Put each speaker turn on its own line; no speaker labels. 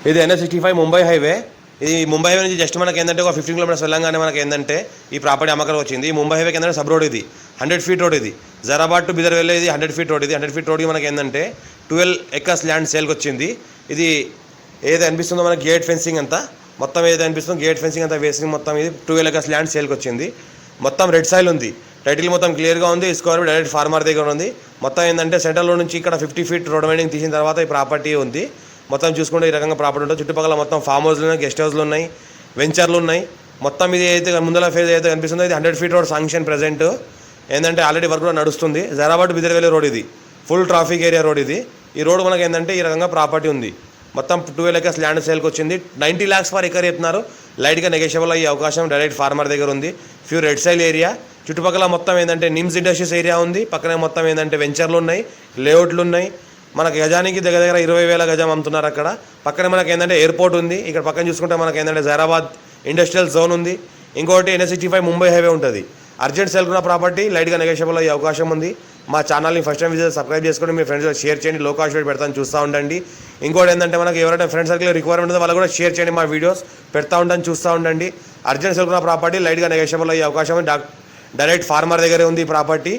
ఇది NH65 Mumbai highway. ఇది Mumbai highway నుంచి జస్ట్ మనకి ఏంటంటే ఒక 15 కిలోమీటర్స్ వెళ్ళంగానే మనకి ఏంటంటే ఈ ప్రాపర్టీ అమ్మకాలు వచ్చింది. ఈ ముంబై హైవేకి ఏంటంటే సబ్ రోడ్ ఇది 100 ఫీట్ రోడ్. ఇది జరాబాద్ టు బిదర్ వెళ్ళే ఇది 100 ఫీట్ రోడ్. ఇది 100 ఫీట్ రోడ్కి మనకి ఏంటంటే 12 ఎకర్స్ ల్యాండ్ సేల్కి వచ్చింది. ఇది ఏదైతే అనిపిస్తుందో మనకి గేట్ ఫెన్సింగ్ అంతా మొత్తం ఏదైతే అనిపిస్తుందో గేట్ ఫెన్సింగ్ అంతా వేసి మొత్తం ఇది 12 ఎకర్స్ ల్యాండ్ సేల్కి వచ్చింది. మొత్తం రెడ్ సాయిల్ ఉంది. టైటిల్ మొత్తం క్లియర్గా ఉంది. స్క్వేర్ డైరెక్ట్ ఫార్మర్ దగ్గర ఉంది. మొత్తం ఏంటంటే సెంట్రల్ నుంచి ఇక్కడ 50 ఫీట్ రోడ్ వైండింగ్ తీసిన తర్వాత ఈ ప్రాపర్టీ ఉంది. మొత్తం చూసుకుంటే ఈ రకంగా ప్రాపర్టీ ఉంటుంది. చుట్టుపక్కల మొత్తం ఫామ్ హౌస్లు ఉన్నాయి, గెస్ట్ హౌస్లు ఉన్నాయి, వెంచర్లు ఉన్నాయి. మొత్తం ఇది అయితే ముందర ఫేజ్ అయితే కనిపిస్తుందో ఇది 100 ఫీట్ రోడ్ శాంక్షన్ ప్రెజెంట్ ఏంటంటే ఆల్రెడీ వర్క్ కూడా నడుస్తుంది. జరాబాద్ బిదర్ వెళ్ళే రోడ్ ఇది ఫుల్ ట్రాఫిక్ ఏరియా రోడ్ ఇది. ఈ రోడ్ మనకి ఏంటంటే ఈ రకంగా ప్రాపర్టీ ఉంది. మొత్తం 12 ఎకర్స్ ల్యాండ్ సేల్కి వచ్చింది. 90 lakhs పర్ ఎకర్ చెప్తున్నారు. లైట్గా నెగోషియబుల్ అయ్యే అవకాశం డైరెక్ట్ ఫార్మర్ దగ్గర ఉంది. ఫ్యూ రెడ్ సైల్ ఏరియా చుట్టుపక్కల మొత్తం ఏంటంటే నిమ్స్ ఇండస్ట్రీస్ ఏరియా ఉంది. పక్కనే మొత్తం ఏంటంటే వెంచర్లు ఉన్నాయి, లేఅవుట్లు ఉన్నాయి. మనకి గజానికి దగ్గర 20,000 గజం అమ్ముతున్నారు అక్కడ. పక్కనే మనకి ఏంటంటే ఎయిర్పోర్ట్ ఉంది. ఇక్కడ పక్కన చూసుకుంటే మనకి ఏంటంటే జైరాబాద్ ఇండస్ట్రియల్ జోన్ ఉంది. ఇంకోటి NH65 ముంబై హైవే ఉంటుంది. అర్జెంట్ సేల్ ఉన్న ప్రాపర్టీ లైట్గా నెగోషియబుల్ అయ్యే అవకాశం ఉంది. మా ఛానల్ని ఫస్ట్ టైం విజిట్ సబ్స్క్రైబ్ చేసుకొని మీ ఫ్రెండ్స్ షేర్ చేయండి. లో కాస్ట్ రేట్ పెడతాను చూస్తూ ఉండండి. ఇంకోటి ఏంటంటే మనకి ఎవరైనా ఫ్రెండ్ సర్కిల్ రిక్వైర్మెంట్ ఉందో వాళ్ళు కూడా షేర్ చేయండి. మా వీడియోస్ పెడతా ఉంటాను చూస్తూ ఉండండి. అర్జెంట్ సేల్ ఉన్న ప్రాపర్టీ లైట్గా నెగోషియబుల్ అయ్యే అవకాశం డైరెక్ట్ ఫార్మర్ దగ్గరే ఉంది ఈ ప్రాపర్టీ.